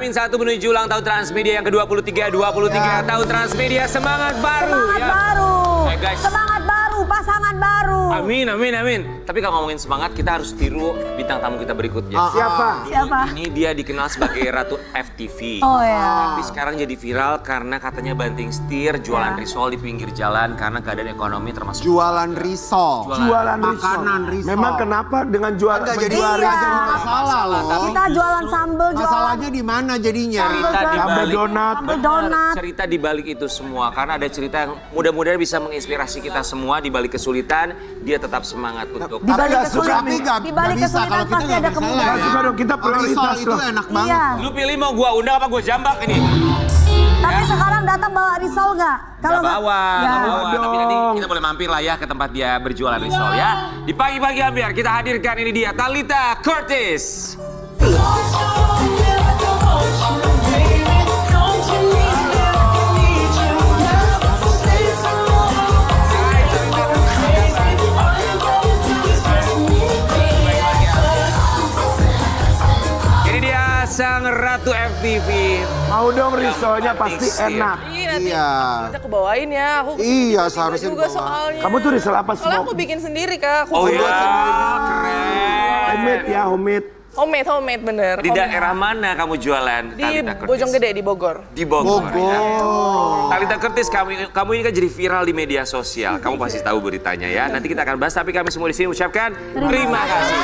H-1 menuju ulang tahun Transmedia yang ke-23. 23 tahun Transmedia, semangat baru. Semangat baru. Guys. Semangat baru, pasangan baru. Amin, amin, amin. Tapi kalau ngomongin semangat, kita harus tiru bintang tamu kita berikutnya. Siapa? Ini dia dikenal sebagai Ratu FTV. Oh ya. Tapi sekarang jadi viral karena katanya banting setir, jualan risol di pinggir jalan karena keadaan ekonomi termasuk... Jualan risol. Jualan risol. Makanan risol. Memang kenapa dengan jualan Enggak jadi menjual jadi risol? masalah loh. Kita jualan sambal, jualan Masalahnya di mana jadinya? Cerita di Sambal balik donat. sambal donat. cerita di balik itu semua karena ada cerita yang mudah-mudahan bisa menginspirasi kita semua di balik kesulitan dia tetap semangat untuk Di balik nggak suka kesulitan, nih. di balik kesulitan pasti ada kemudahan. Nggak suka dong, kita Risol prioritas itu loh. enak banget. Iya. lu pilih mau gua undang apa gua jambak ini Tapi sekarang datang bawa risol nggak? nggak bawa, Ya. nggak bawa. Tapi nanti dong. kita boleh mampir lah ya ke tempat dia berjualan risol ya. Di pagi-pagi hampir kita hadirkan ini dia Talitha Curtis. Ini dia sang Ratu FTV. Mau dong risolnya pasti enak. Iya. Nanti aku bawain ya, aku Iya, tiba-tiba seharusnya juga dibawa. soalnya. Kamu tuh risol apa Soalnya aku smoke? bikin sendiri kak. Aku Oh iya, buat sendiri. keren. Homemade ya, homemade. Homemade bener. Di homemade. daerah mana kamu jualan Di Talitha Curtis? Bojonggede di Bogor. Di Bogor. Ya. Bogor. Talitha Curtis, kamu ini kan jadi viral di media sosial. Kamu pasti tahu beritanya ya. Nanti kita akan bahas, tapi kami semua di sini ucapkan terima kasih.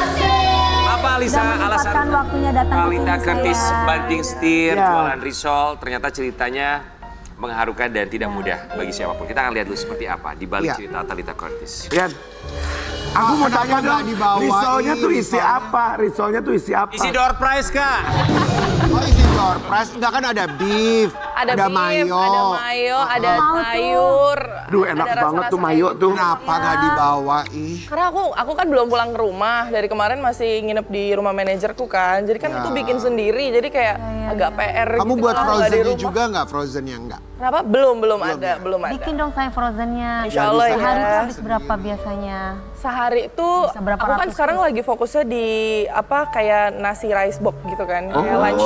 Apa Alisa Sudah alasan menyempatkan waktunya datang ke Talitha sini, Curtis saya. banting setir, Ya. jualan risol, ternyata ceritanya mengharukan dan tidak mudah bagi siapapun. Kita akan lihat dulu seperti apa di balik Ya. cerita Talitha Curtis. Rian, aku mau Kenapa tanya nggak dong, dibawain risolnya tuh isi risolnya? apa? Risolnya tuh isi apa? Isi door prize, Kak. Oh isi door prize, enggak kan ada beef, Ada beef, mayo. ada mayo, ada Mau tuh. sayur. Duh enak ada banget rasa-rasa tuh kayak mayo gitu. tuh. Kenapa nggak dibawa? Ih. Karena aku kan belum pulang ke rumah. Dari kemarin masih nginep di rumah manajerku kan. Jadi kan Ya. itu bikin sendiri. Jadi kayak agak PR Kamu gitu buat kalau nggak di frozennya rumah. juga nggak? Frozennya enggak? Kenapa? Belum ada. Bikin dong saya frozennya. Insya Allah ya. Sehari tuh habis berapa biasanya? Sehari itu Bisa berapa aku kan ratus sekarang lagi fokusnya di apa kayak nasi rice box gitu kan. Kayak lunch.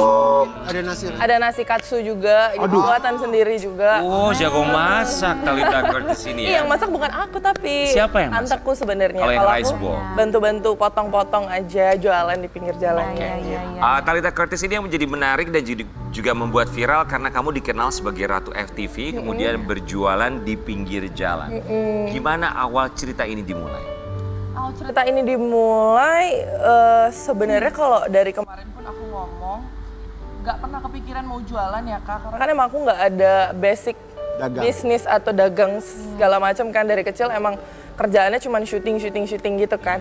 Ada nasi. Ada nasi katsu juga, gitu, buatan sendiri juga. Oh, jago masak Talitha Curtis ini Iya, ya. yang masak bukan aku tapi Siapa yang masak? tanteku sebenarnya. Kalau yang Kalau rice aku bowl. bantu-bantu potong-potong aja jualan di pinggir jalan. Iya. Talitha Curtis ini yang menjadi menarik dan juga membuat viral karena kamu dikenal sebagai Ratu FTV, kemudian berjualan di pinggir jalan. Gimana awal cerita ini dimulai? Awal cerita ini dimulai sebenarnya kalau dari kemarin pun aku ngomong nggak pernah kepikiran mau jualan ya kak, karena kan emang aku nggak ada basic Dagang. bisnis atau dagang segala macam kan. Dari kecil emang kerjaannya cuma syuting gitu kan.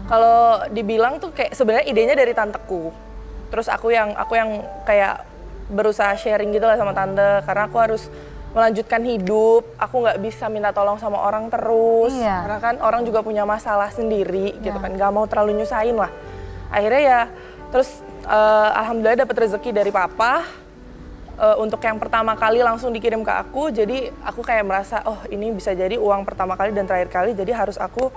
Kalau dibilang tuh kayak sebenarnya idenya dari tanteku. Terus aku yang kayak berusaha sharing gitu lah sama tante karena aku harus melanjutkan hidup. Aku nggak bisa minta tolong sama orang terus. Iya. Karena kan orang juga punya masalah sendiri gitu kan. Nggak mau terlalu nyusahin lah. Akhirnya ya terus alhamdulillah dapat rezeki dari papa. Untuk yang pertama kali langsung dikirim ke aku, jadi aku kayak merasa, oh ini bisa jadi uang pertama kali dan terakhir kali, jadi harus aku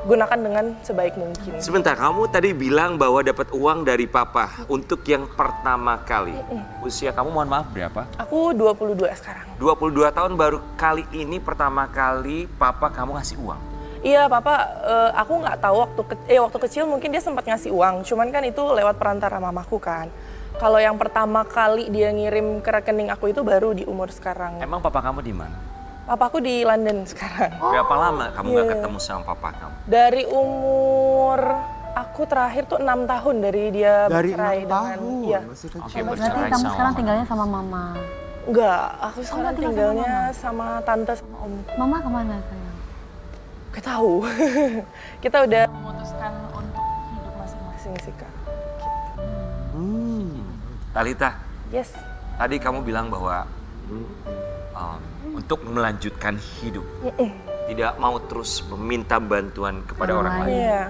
gunakan dengan sebaik mungkin. Sebentar, kamu tadi bilang bahwa dapat uang dari papa untuk yang pertama kali. Usia kamu mohon maaf berapa? Aku 22 sekarang. 22 tahun baru kali ini pertama kali papa kamu ngasih uang. Iya papa, aku nggak tahu waktu kecil mungkin dia sempat ngasih uang, cuman kan itu lewat perantara mamaku kan. Kalau yang pertama kali dia ngirim ke rekening aku itu baru di umur sekarang. Emang papa kamu di mana? Papaku di London sekarang. Berapa lama kamu nggak ketemu sama papa kamu? Dari umur aku terakhir tuh 6 tahun dari dia Dari bercerai 6 dengan tahun. iya. Masih kecil. Oke, Berarti bercerai kamu sama sekarang mama. tinggalnya sama mama. Enggak, aku sekarang nggak tinggal sama tinggalnya sama tante sama om. Mama kemana sayang? Gak tahu. Kita udah memutuskan untuk hidup masing-masing sih kak. Talitha, Yes. tadi kamu bilang bahwa untuk melanjutkan hidup, tidak mau terus meminta bantuan kepada orang lain. Iya.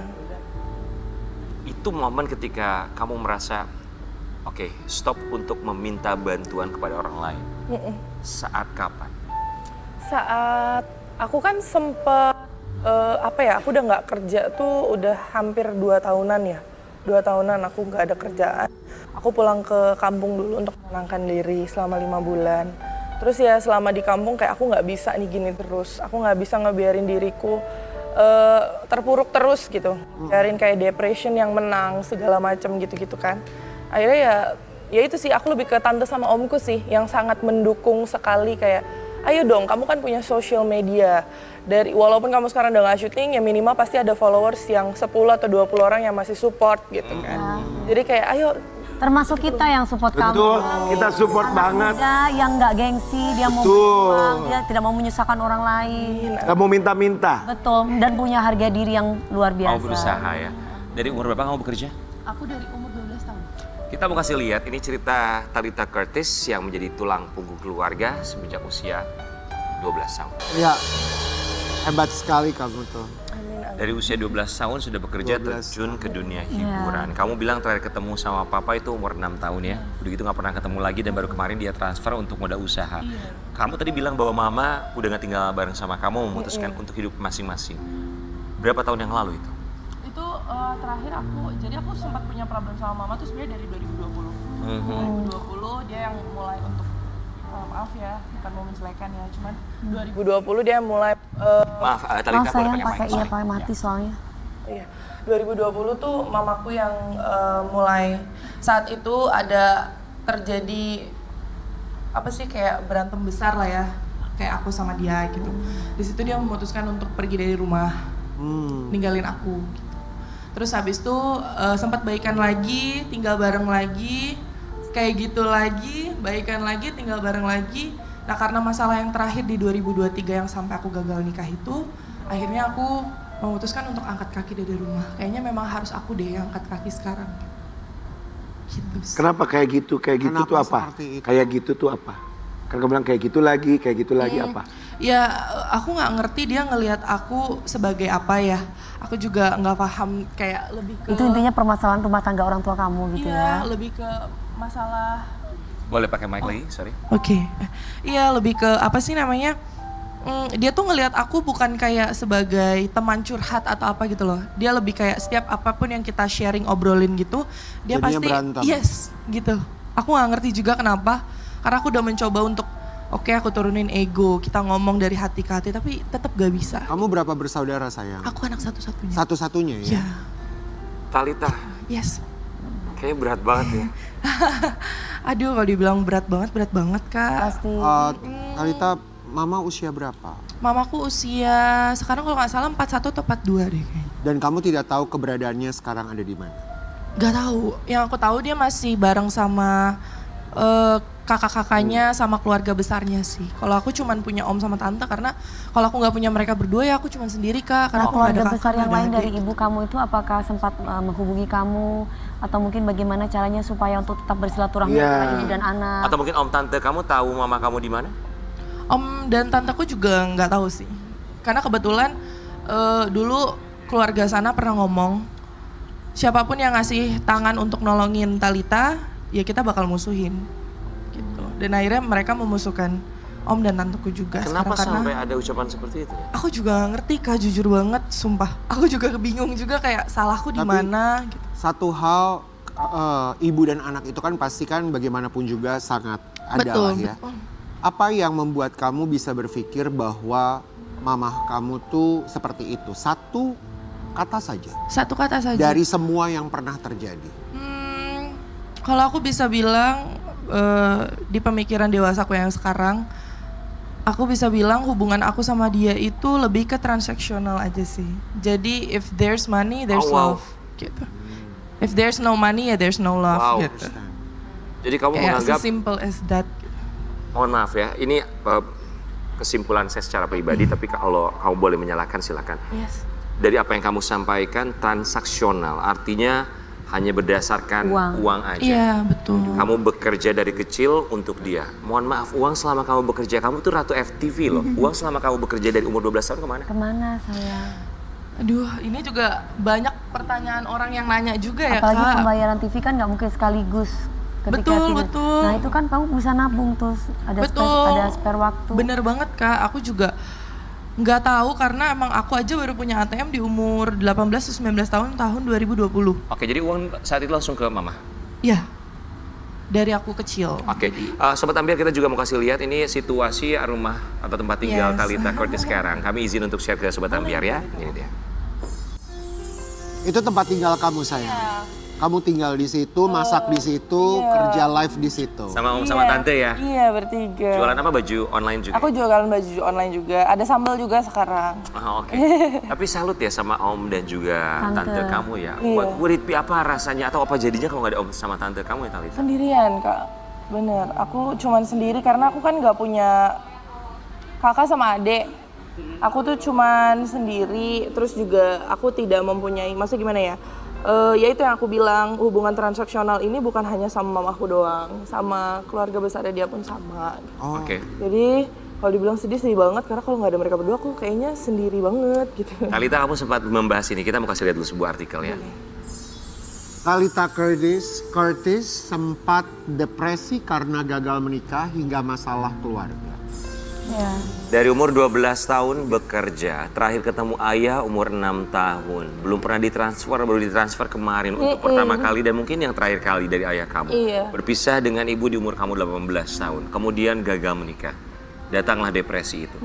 Itu momen ketika kamu merasa, oke, stop untuk meminta bantuan kepada orang lain. Saat kapan? Saat aku kan sempet aku udah nggak kerja tuh udah hampir 2 tahunan ya. 2 tahunan aku nggak ada kerjaan. Aku pulang ke kampung dulu untuk menenangkan diri selama 5 bulan. Terus ya selama di kampung kayak aku nggak bisa nih gini terus. Aku nggak bisa ngebiarin diriku terpuruk terus gitu. Biarin kayak depression yang menang segala macam gitu-gitu kan. Akhirnya ya itu sih, aku lebih ke tante sama omku sih yang sangat mendukung sekali kayak, ayo dong kamu kan punya social media. Walaupun kamu sekarang udah nggak syuting, ya minimal pasti ada followers yang 10 atau 20 orang yang masih support gitu kan. Jadi kayak ayo. Termasuk kita yang support kamu. Betul, kita support Anak banget. muda yang nggak gengsi, dia mau Betul. berjuang, dia tidak mau menyusahkan orang lain. Gak mau minta-minta. Betul, dan punya harga diri yang luar biasa. Mau berusaha ya. Dari umur berapa kamu bekerja? Aku dari umur 12 tahun. Kita mau kasih lihat, ini cerita Talitha Curtis yang menjadi tulang punggung keluarga semenjak usia 12 tahun. Ya, hebat sekali kamu tuh. Dari usia 12 tahun sudah bekerja 12 terjun ke dunia hiburan. Kamu bilang terakhir ketemu sama papa itu umur 6 tahun ya. Udah gitu gak pernah ketemu lagi dan baru kemarin dia transfer untuk modal usaha. Kamu tadi bilang bahwa mama udah gak tinggal bareng sama kamu, memutuskan untuk hidup masing-masing. Berapa tahun yang lalu itu? Itu terakhir jadi aku sempat punya problem sama mama tuh sebenarnya dari 2020. 2020 dia yang mulai untuk, maaf ya, bukan mau menjelekan ya, cuman 2020 dia mulai Maaf, Oh Talitha boleh sayang, pakai mic. pakai mati soalnya. iya, 2020 tuh mamaku yang mulai saat itu ada terjadi apa sih kayak berantem besar lah ya, kayak aku sama dia gitu. Di situ dia memutuskan untuk pergi dari rumah, ninggalin aku. Gitu. Terus habis itu sempat baikan lagi, tinggal bareng lagi, kayak gitu lagi, baikan lagi, tinggal bareng lagi. Nah karena masalah yang terakhir di 2023 yang sampai aku gagal nikah itu, akhirnya aku memutuskan untuk angkat kaki dari rumah. Kayaknya memang harus aku deh yang angkat kaki sekarang. Gitu. Kenapa kayak gitu? Kayak gitu Kenapa tuh apa? seperti itu? Kayak gitu tuh apa? Kan kamu bilang kayak gitu lagi apa? Ya aku nggak ngerti dia ngelihat aku sebagai apa ya. Aku juga nggak paham, kayak lebih ke... Itu intinya permasalahan rumah tangga orang tua kamu gitu Iya, ya. lebih ke masalah... Boleh pakai mic lagi, sorry. Oke. Iya, lebih ke apa sih namanya? Dia tuh ngelihat aku bukan kayak sebagai teman curhat atau apa gitu loh. Dia lebih kayak setiap apapun yang kita sharing, obrolin gitu, dia Jadinya pasti berantem. yes gitu. Aku nggak ngerti juga kenapa. Karena aku udah mencoba untuk oke, aku turunin ego, kita ngomong dari hati ke hati, tapi tetap gak bisa. Kamu berapa bersaudara sayang? Aku anak satu-satunya. Satu-satunya ya? Ya, Talitha, yes. kayaknya berat banget ya. Aduh, kalau dibilang berat banget Kak. Pasti. Talitha, mama usia berapa? Mamaku usia sekarang kalau nggak salah 41 atau 42 deh kayaknya. Dan kamu tidak tahu keberadaannya sekarang ada di mana? Gak tahu. Yang aku tahu dia masih bareng sama kakak-kakaknya sama keluarga besarnya sih. Kalau aku cuman punya om sama tante karena kalau aku nggak punya mereka berdua ya aku cuman sendiri Kak. Karena Nah, aku nggak ada keluarga kakak, besar yang nggak ada lain dari adik. ibu kamu itu apakah sempat menghubungi kamu atau mungkin bagaimana caranya supaya untuk tetap bersilaturahmi Iya. antara ibu dan anak? Atau mungkin om tante kamu tahu mama kamu di mana? Om dan tanteku juga nggak tahu sih. Karena kebetulan dulu keluarga sana pernah ngomong siapapun yang ngasih tangan untuk nolongin Talitha, ya kita bakal musuhin. Gitu. Dan akhirnya mereka memusuhkan om dan tanteku juga. Kenapa sekarang sampai karena ada ucapan seperti itu ya? aku juga gak ngerti Kak, jujur banget, sumpah. Aku juga bingung juga kayak salahku di Tapi- mana gitu. Satu hal, ibu dan anak itu kan pasti kan bagaimanapun juga sangat ada lah ya. betul. Apa yang membuat kamu bisa berpikir bahwa mamah kamu tuh seperti itu? Satu kata saja. Satu kata saja. Dari semua yang pernah terjadi. Kalau aku bisa bilang di pemikiran dewasaku yang sekarang, aku bisa bilang hubungan aku sama dia itu lebih ke transaksional aja sih. Jadi if there's money, there's Oh, wow. love. Gitu. If there's no money, ya there's no love. Wow. Gitu. Jadi kamu Kayak menganggap, simple as that. mohon maaf ya, ini kesimpulan saya secara pribadi, tapi kalau kamu boleh menyalahkan silakan. Yes. Dari apa yang kamu sampaikan, transaksional, artinya hanya berdasarkan uang aja. Iya, betul. Kamu bekerja dari kecil untuk dia. Mohon maaf, uang selama kamu bekerja, kamu tuh ratu FTV loh. Uang selama kamu bekerja dari umur 12 tahun kemana? Kemana sayang? Aduh, ini juga banyak pertanyaan orang yang nanya juga ya, Apalagi Kak. pembayaran TV kan nggak mungkin sekaligus. Betul, TV. betul. Nah itu kan kamu bisa nabung terus ada Betul. ada spare waktu. Bener banget Kak, aku juga Nggak tahu karena emang aku aja baru punya ATM di umur 18-19 tahun 2020. Oke, jadi uang saat itu langsung ke mama? Iya, dari aku kecil. Oke, Sobat Ambiar kita juga mau kasih lihat ini situasi rumah atau tempat tinggal Yes. Talitha Curtis sekarang. Kami izin untuk share ke Sobat Ambiar ya. Ini dia. Itu tempat tinggal kamu sayang. Kamu tinggal di situ, masak di situ, kerja live di situ. Sama om sama tante ya? Iya, bertiga. Jualan apa, baju online juga? Aku jualan baju online juga, ada sambal juga sekarang. Oke. Tapi salut ya sama om dan juga tante kamu ya. Would it be apa rasanya atau apa jadinya kalau nggak ada om sama tante kamu ya Talitha? Sendirian, Kak. Bener, aku cuman sendiri karena aku kan nggak punya kakak sama adik. Aku tuh cuman sendiri, terus juga aku tidak mempunyai, maksudnya gimana ya? Ya itu yang aku bilang, hubungan transaksional ini bukan hanya sama mamaku doang, sama keluarga besarnya dia pun sama. Oke. Jadi kalau dibilang sedih banget karena kalau nggak ada mereka berdua aku kayaknya sendiri banget gitu. Talitha, kamu sempat membahas ini, kita mau kasih lihat dulu sebuah artikel ya. Talitha Curtis sempat depresi karena gagal menikah hingga masalah keluarga. Ya. Dari umur 12 tahun bekerja, terakhir ketemu ayah umur 6 tahun. Belum pernah ditransfer, baru ditransfer kemarin untuk pertama kali dan mungkin yang terakhir kali dari ayah kamu. Iya. Berpisah dengan ibu di umur kamu 18 tahun, kemudian gagal menikah. Datanglah depresi itu.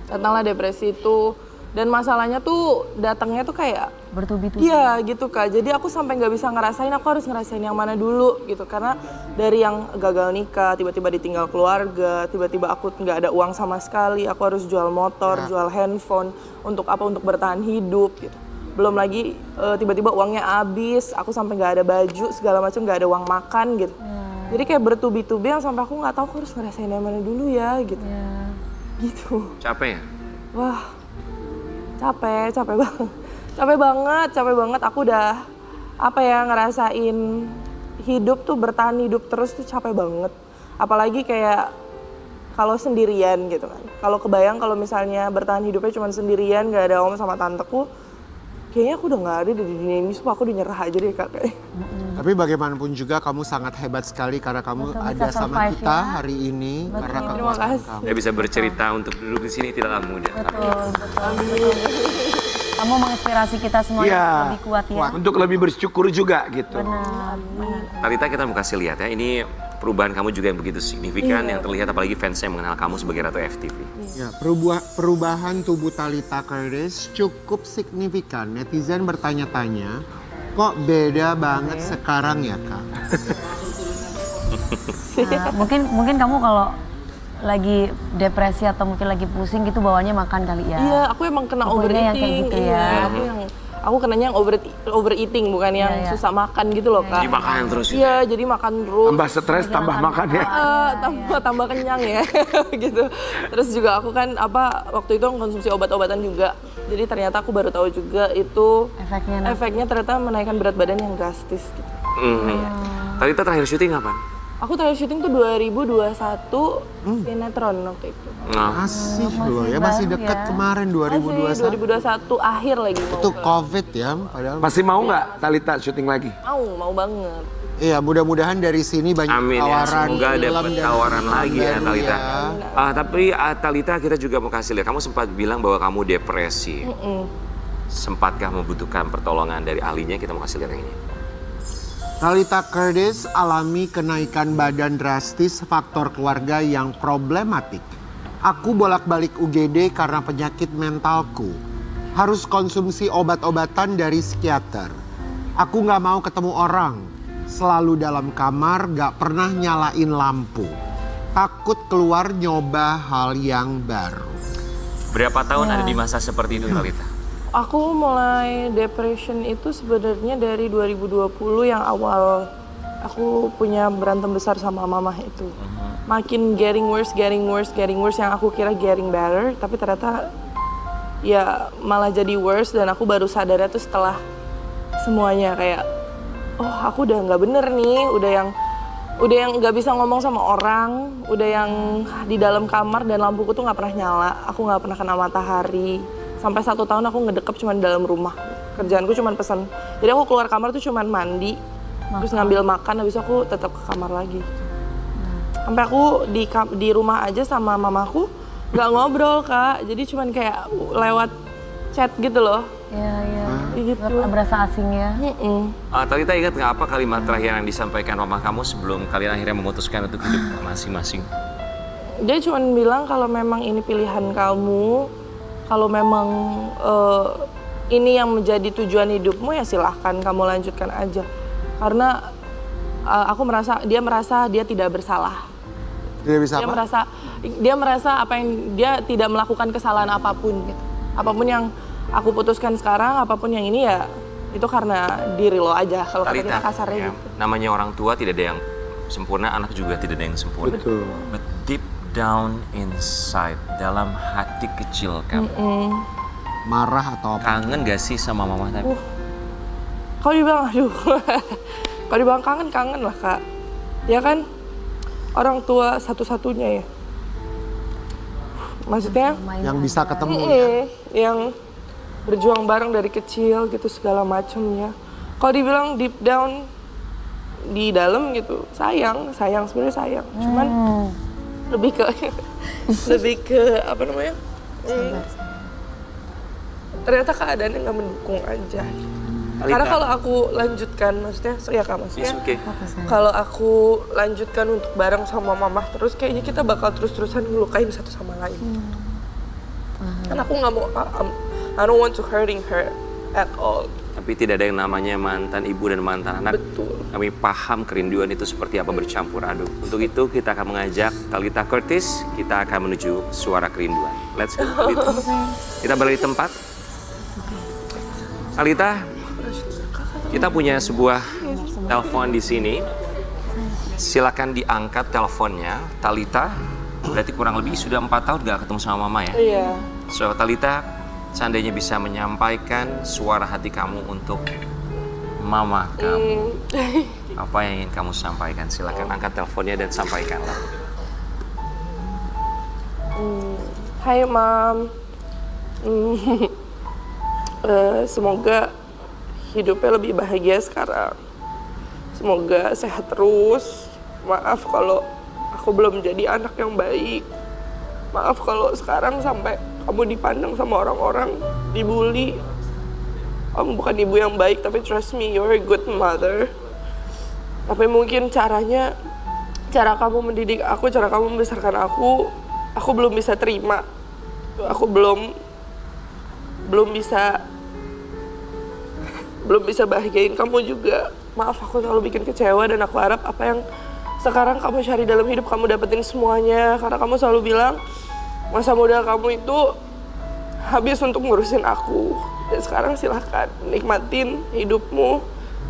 Datanglah depresi itu dan masalahnya tuh datangnya tuh kayak Bertubi-tubi. iya gitu Kak, jadi aku sampai nggak bisa ngerasain, aku harus ngerasain yang mana dulu gitu. Karena dari yang gagal nikah, tiba-tiba ditinggal keluarga, tiba-tiba aku nggak ada uang sama sekali, aku harus jual motor, jual handphone, untuk apa? Untuk bertahan hidup gitu. Belum lagi tiba-tiba uangnya habis, aku sampai nggak ada baju, segala macam, nggak ada uang makan gitu. Jadi kayak bertubi-tubi yang sampai aku nggak tahu aku harus ngerasain yang mana dulu ya gitu. Gitu. Capek ya? Wah, capek banget. Aku udah apa ya, ngerasain hidup tuh, bertahan hidup terus tuh capek banget. Apalagi kayak kalau sendirian gitu kan. Kalau kebayang kalau misalnya bertahan hidupnya cuma sendirian, gak ada om sama tanteku, kayaknya aku udah gak ada di dunia ini, supaya aku udah nyerah aja deh Kak. Tapi bagaimanapun juga kamu sangat hebat sekali karena kamu Betul, ada bisa sama survive kita ya. hari ini. Karena Terima kekuatan kasih. kamu. Dia bisa bercerita untuk duduk di sini tidaklah mudah. Betul. Kamu menginspirasi kita semua Iya. lebih kuat ya. Untuk lebih bersyukur juga gitu. Benar. Talitha, kita mau kasih lihat ya, ini perubahan kamu juga yang begitu signifikan yang terlihat apalagi fans yang mengenal kamu sebagai Ratu FTV. Ya, perubahan tubuh Talitha Curtis cukup signifikan. Netizen bertanya-tanya, kok beda banget sekarang ya Kak? Nah, mungkin kamu kalau lagi depresi atau mungkin lagi pusing gitu bawanya makan kali ya. Iya, aku emang kena Pokoknya yang overeating. kayak gitu ya. Iya, aku kenanya yang overeating, bukan yang Iya. susah makan gitu loh Kak. Jadi makanan terus gitu. Iya, jadi makan terus. Tambah stres, tambah makan ya. Tambah kenyang ya gitu. Terus juga aku kan waktu itu konsumsi obat-obatan juga. Jadi ternyata aku baru tahu juga itu efeknya ternyata menaikkan berat badan yang drastis gitu. Talitha terakhir syuting kapan? Aku terakhir syuting tuh 2021 sinetron waktu itu. Masih loh ya, masih baru dekat ya. kemarin Masih 2021. 2021 akhir lagi mau. Itu COVID ya, padahal. Masih mau nggak Talitha syuting lagi? Mau banget. Iya, mudah-mudahan dari sini banyak Amin ya, tawaran semoga film dapat dan tawaran lagi ya baru Talitha. ya. Tapi Talitha, kita juga mau kasih lihat, kamu sempat bilang bahwa kamu depresi. Sempatkah membutuhkan pertolongan dari ahlinya? Kita mau kasih lihat yang ini. Talitha Curtis alami kenaikan badan drastis faktor keluarga yang problematik. Aku bolak-balik UGD karena penyakit mentalku. Harus konsumsi obat-obatan dari psikiater. Aku gak mau ketemu orang. Selalu dalam kamar, gak pernah nyalain lampu. Takut keluar nyoba hal yang baru. Berapa tahun ada di masa seperti itu Talitha? Aku mulai depression itu sebenarnya dari 2020 yang awal aku punya berantem besar sama mama itu. Makin getting worse yang aku kira getting better, tapi ternyata ya malah jadi worse dan aku baru sadarnya tuh setelah semuanya kayak oh aku udah nggak bener nih, udah yang nggak bisa ngomong sama orang, udah yang di dalam kamar dan lampuku tuh nggak pernah nyala, aku nggak pernah kena matahari. Sampai 1 tahun aku ngedekap cuma di dalam rumah. Kerjaanku cuma pesan. Jadi aku keluar kamar tuh cuma mandi, terus ngambil makan, habis aku tetap ke kamar lagi. Sampai aku di rumah aja sama mamaku, nggak ngobrol Kak, jadi cuman kayak lewat chat gitu loh. Iya. Gitu. Berasa asing ya. Talita ingat nggak apa kalimat terakhir yang disampaikan mama kamu sebelum kalian akhirnya memutuskan untuk hidup masing-masing? Dia cuma bilang kalau memang ini pilihan kamu, kalau memang ini yang menjadi tujuan hidupmu ya silahkan kamu lanjutkan aja. Karena dia merasa dia tidak bersalah. Tidak bisa apa? Dia merasa apa yang dia tidak melakukan kesalahan apapun gitu. Apapun yang aku putuskan sekarang, apapun yang ini ya itu karena diri lo aja. Kalau katanya kasarnya gitu. Namanya orang tua tidak ada yang sempurna, anak juga tidak ada yang sempurna. Betul. But deep down inside, dalam hati kecil kamu, Marah atau apa? kangen gak sih sama mama tapi? Kalau dibilang aduh, kalau dibilang kangen lah Kak. Ya kan orang tua satu-satunya ya. Maksudnya Yang bisa ketemu ya? yang berjuang bareng dari kecil gitu segala macamnya. Kalau dibilang deep down di dalam gitu sayang sebenarnya sayang. Cuman lebih ke apa namanya? Ternyata keadaannya nggak mendukung aja. Karena kalau aku lanjutkan, maksudnya kalau aku lanjutkan untuk bareng sama mama terus, kayaknya kita bakal terus-terusan ngelukain satu sama lain. Kan aku nggak mau, I don't want to hurting her at all. Tapi tidak ada yang namanya mantan ibu dan mantan anak. Betul. Kami paham kerinduan itu seperti apa bercampur aduk. Untuk itu kita akan mengajak Talita Curtis, kita akan menuju suara kerinduan. Let's go. Kita balik di tempat. Talita, kita punya sebuah telepon di sini. Silakan diangkat teleponnya. Talita, berarti kurang lebih sudah 4 tahun gak ketemu sama mama ya? Iya. So, Talita, seandainya bisa menyampaikan suara hati kamu untuk mama kamu, apa yang ingin kamu sampaikan? Silakan angkat teleponnya dan sampaikanlah. Hai Mam. Semoga hidupnya lebih bahagia sekarang. Semoga sehat terus. Maaf kalau aku belum jadi anak yang baik. Maaf kalau sekarang sampai kamu dipandang sama orang-orang, dibully. Kamu bukan ibu yang baik, tapi trust me, you're a good mother. Tapi mungkin cara kamu mendidik aku, cara kamu membesarkan aku belum bisa terima. Aku belum bisa bahagiain kamu juga. Maaf, aku selalu bikin kecewa dan aku harap apa yang sekarang kamu cari dalam hidup kamu dapetin semuanya. Karena kamu selalu bilang masa muda kamu itu habis untuk ngurusin aku. Dan sekarang silahkan nikmatin hidupmu.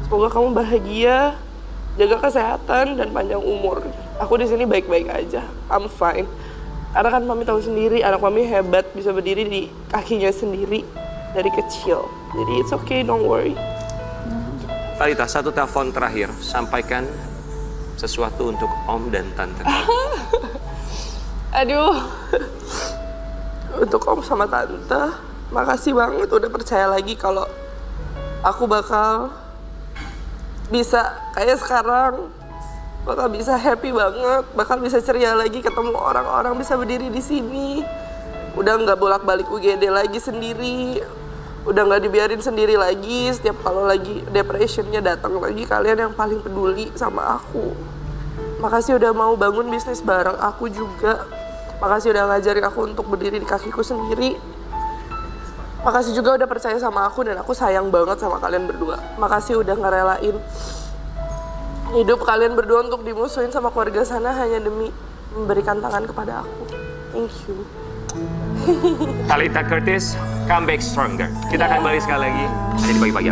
Semoga kamu bahagia, jaga kesehatan dan panjang umur. Aku di sini baik-baik aja. I'm fine. Karena kan Mami tahu sendiri, anak Mami hebat, bisa berdiri di kakinya sendiri dari kecil. Jadi it's okay, don't worry. Talita, satu telepon terakhir. Sampaikan sesuatu untuk Om dan Tante. Aduh. Untuk Om sama Tante, makasih banget udah percaya lagi kalau aku bakal bisa kayak sekarang. Bakal bisa happy banget, bakal bisa ceria lagi, ketemu orang-orang, bisa berdiri di sini. Udah nggak bolak-balik UGD lagi sendiri. Udah nggak dibiarin sendiri lagi. Setiap kalau lagi depressionnya datang lagi, kalian yang paling peduli sama aku. Makasih udah mau bangun bisnis bareng aku juga. Makasih udah ngajarin aku untuk berdiri di kakiku sendiri. Makasih juga udah percaya sama aku dan aku sayang banget sama kalian berdua. Makasih udah ngerelain hidup kalian berdua untuk dimusuhin sama keluarga sana hanya demi memberikan tangan kepada aku. Thank you. Talita Curtis, come back stronger. Kita akan balik sekali lagi hanya di pagi-pagi.